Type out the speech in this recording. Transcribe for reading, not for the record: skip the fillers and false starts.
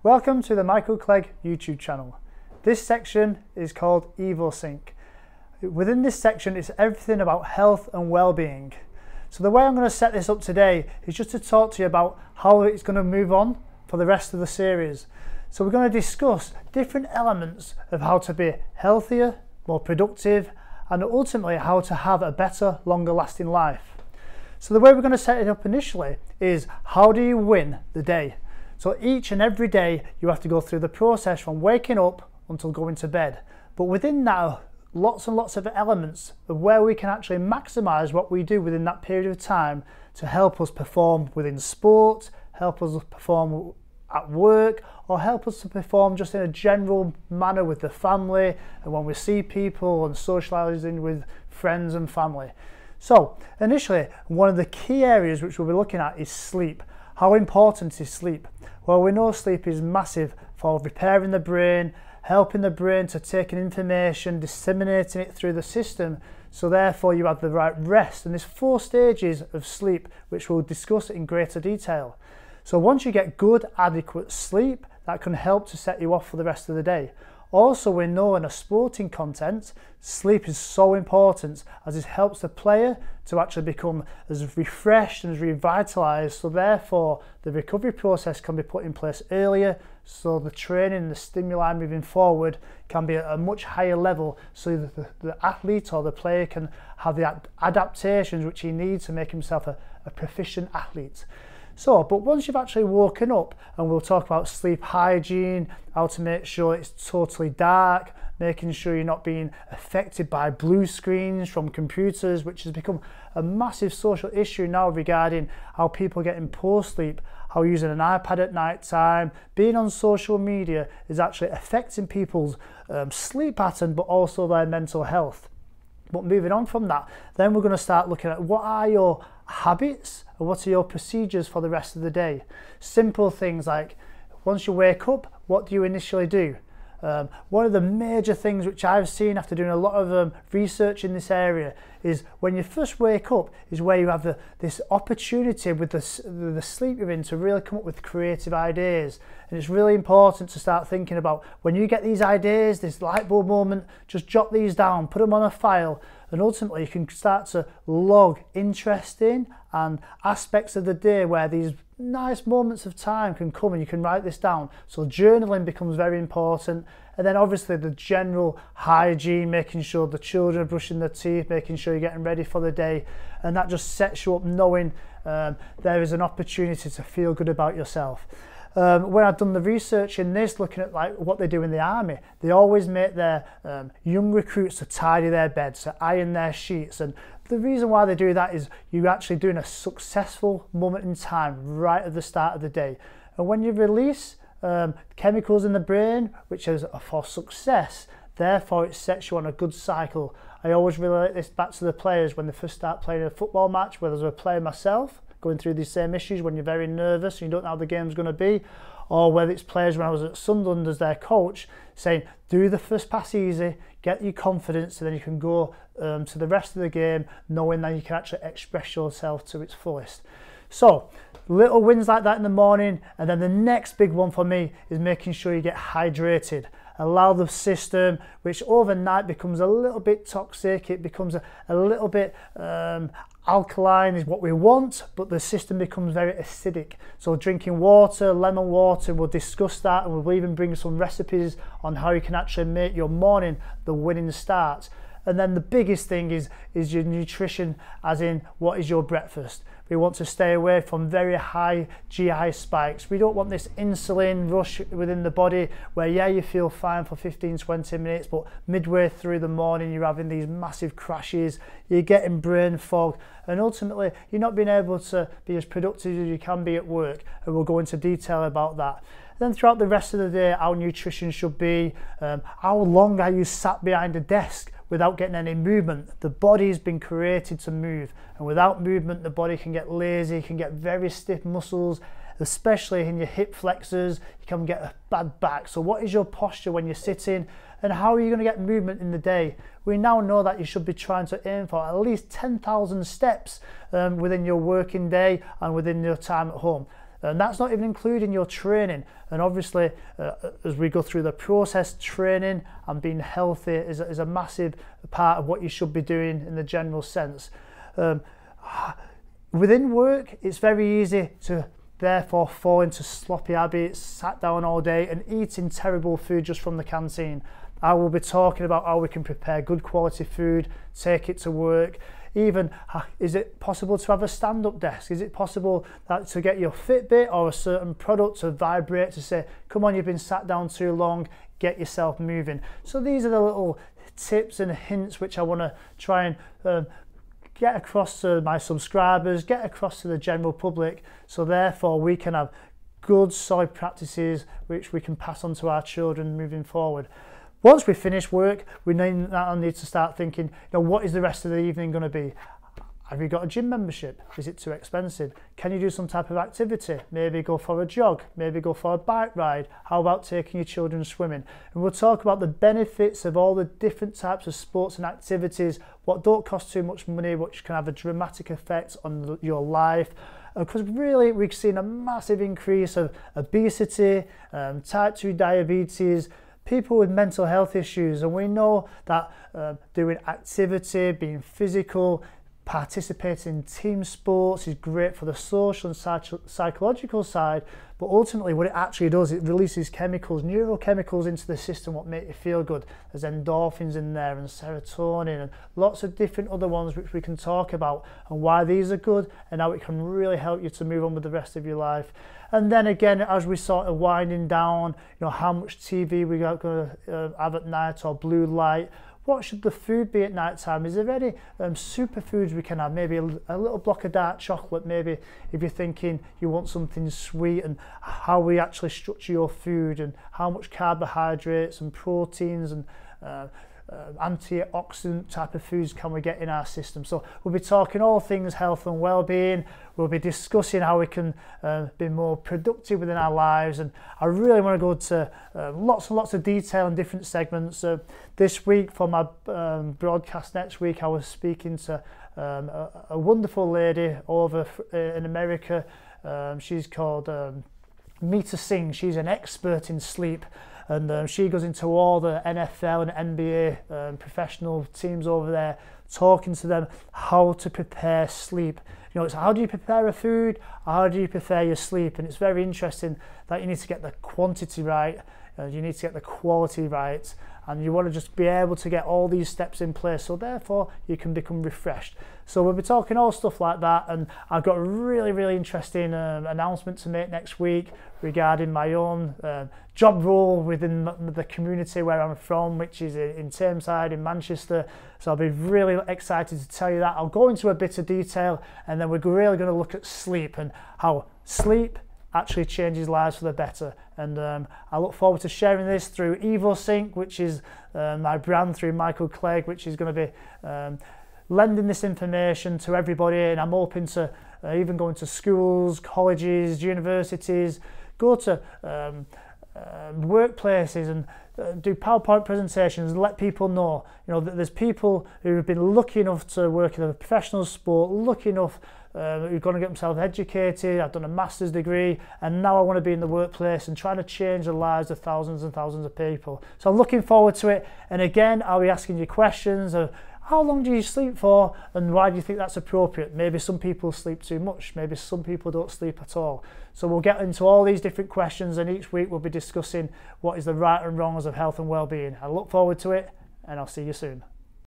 Welcome to the Michael Clegg YouTube channel. This section is called Evo-Sync. Within this section it's everything about health and well-being. So the way I'm going to set this up today is just to talk to you about how it's going to move on for the rest of the series. So we're going to discuss different elements of how to be healthier, more productive, and ultimately how to have a better, longer lasting life. So the way we're going to set it up initially is, how do you win the day? So each and every day you have to go through the process from waking up until going to bed. But within that, lots and lots of elements of where we can actually maximize what we do within that period of time to help us perform within sport, help us perform at work, or help us to perform just in a general manner with the family and when we see people and socializing with friends and family. So initially, one of the key areas which we'll be looking at is sleep. How important is sleep? Well, we know sleep is massive for repairing the brain, helping the brain to take in information, disseminating it through the system, so therefore you have the right rest. And there's 4 stages of sleep which we'll discuss in greater detail. So once you get good, adequate sleep, that can help to set you off for the rest of the day. Also, we know in a sporting content, sleep is so important as it helps the player to actually become as refreshed and as revitalized, so therefore the recovery process can be put in place earlier, so the training and the stimuli moving forward can be at a much higher level, so that the athlete or the player can have the adaptations which he needs to make himself a proficient athlete. So, but once you've actually woken up, and we'll talk about sleep hygiene, how to make sure it's totally dark, making sure you're not being affected by blue screens from computers, which has become a massive social issue now regarding how people get in poor sleep, how using an iPad at night time, being on social media is actually affecting people's sleep pattern, but also their mental health. But moving on from that, then we're going to start looking at what are your habits and what are your procedures for the rest of the day. Simple things like, once you wake up, what do you initially do? One of the major things which I've seen after doing a lot of research in this area is when you first wake up is where you have this opportunity with the sleep you're in to really come up with creative ideas. And it's really important to start thinking about when you get these ideas, this light bulb moment, just jot these down, put them on a file, and ultimately you can start to log interesting and aspects of the day where these nice moments of time can come and you can write this down. So journaling becomes very important. And then obviously the general hygiene, making sure the children are brushing their teeth, making sure you're getting ready for the day. And that just sets you up knowing there is an opportunity to feel good about yourself. When I've done the research in this, looking at like what they do in the army, they always make their young recruits to tidy their beds, to iron their sheets. And the reason why they do that is you're actually doing a successful moment in time right at the start of the day. And when you release chemicals in the brain, which is for success, therefore it sets you on a good cycle. I always relate this back to the players when they first start playing a football match, whether as a player myself, going through these same issues when you're very nervous and you don't know how the game's going to be, or whether it's players when I was at Sunderland as their coach saying, do the first pass easy, get your confidence, and then you can go to the rest of the game knowing that you can actually express yourself to its fullest. So little wins like that in the morning, and then the next big one for me is making sure you get hydrated. Allow the system, which overnight becomes a little bit toxic, it becomes a little bit alkaline is what we want, but the system becomes very acidic. So drinking water, lemon water, we'll discuss that, and we'll even bring some recipes on how you can actually make your morning the winning start. And then the biggest thing is your nutrition, as in what is your breakfast. We want to stay away from very high GI spikes. We don't want this insulin rush within the body where, yeah, you feel fine for 15-20 minutes, but midway through the morning you're having these massive crashes, you're getting brain fog, and ultimately you're not being able to be as productive as you can be at work. And we'll go into detail about that. Then throughout the rest of the day, our nutrition should be, how long are you sat behind a desk without getting any movement? The body's been created to move, and without movement the body can get lazy, can get very stiff muscles, especially in your hip flexors. You can get a bad back. So what is your posture when you're sitting, and how are you going to get movement in the day? We now know that you should be trying to aim for at least 10,000 steps within your working day and within your time at home. And that's not even including your training. And obviously, as we go through the process, training and being healthy is a massive part of what you should be doing in the general sense. Within work, it's very easy to therefore fall into sloppy habits, sat down all day and eating terrible food just from the canteen. I will be talking about how we can prepare good quality food, take it to work. Even, is it possible to have a stand-up desk? Is it possible to get your Fitbit or a certain product to vibrate to say, come on, you've been sat down too long, get yourself moving. So these are the little tips and hints which I want to try and get across to my subscribers, get across to the general public, so therefore we can have good solid practices which we can pass on to our children moving forward. Once we finish work, we now need to start thinking, what is the rest of the evening going to be? Have you got a gym membership? Is it too expensive? Can you do some type of activity? Maybe go for a jog, maybe go for a bike ride. How about taking your children swimming? And we'll talk about the benefits of all the different types of sports and activities, what don't cost too much money, which can have a dramatic effect on your life. Because really we've seen a massive increase of obesity, type 2 diabetes, people with mental health issues, and we know that doing activity, being physical, participating in team sports is great for the social and psychological side, but ultimately what it actually does, it releases chemicals, neurochemicals into the system what make you feel good. There's endorphins in there and serotonin and lots of different other ones which we can talk about and why these are good and how it can really help you to move on with the rest of your life. And then again, as we sort of winding down, how much TV we are going to have at night or blue light. What should the food be at night time? Is there any superfoods we can have? Maybe a little block of dark chocolate, maybe if you're thinking you want something sweet, and how we actually structure your food and how much carbohydrates and proteins and antioxidant type of foods can we get in our system. So we'll be talking all things health and well-being. We'll be discussing how we can be more productive within our lives, and I really want to go to lots and lots of detail in different segments. This week for my broadcast next week, I was speaking to a wonderful lady over in America. She's called Mita Singh. She's an expert in sleep. And she goes into all the NFL and NBA professional teams over there, talking to them how to prepare sleep. It's how do you prepare a food, how do you prepare your sleep? And it's very interesting that you need to get the quantity right, you need to get the quality right, and you want to just be able to get all these steps in place so therefore you can become refreshed. So we'll be talking all stuff like that, and I've got a really interesting announcement to make next week regarding my own job role within the community where I'm from, which is in Tameside in Manchester. So I'll be really excited to tell you that. I'll go into a bit of detail, and then we're really going to look at sleep and how sleep actually changes lives for the better. And I look forward to sharing this through Evo-Sync, which is my brand, through Michael Clegg, which is going to be lending this information to everybody. And I'm hoping to even go into schools, colleges, universities, go to workplaces and do PowerPoint presentations and let people know, that there's people who have been lucky enough to work in a professional sport, lucky enough who've gone to get themselves educated. I've done a master's degree, and now I want to be in the workplace and trying to change the lives of thousands and thousands of people. So I'm looking forward to it. And again, I'll be asking you questions of how long do you sleep for, and why do you think that's appropriate? Maybe some people sleep too much, maybe some people don't sleep at all. So we'll get into all these different questions, and each week we'll be discussing what is the right and wrongs of health and well-being. I look forward to it, and I'll see you soon.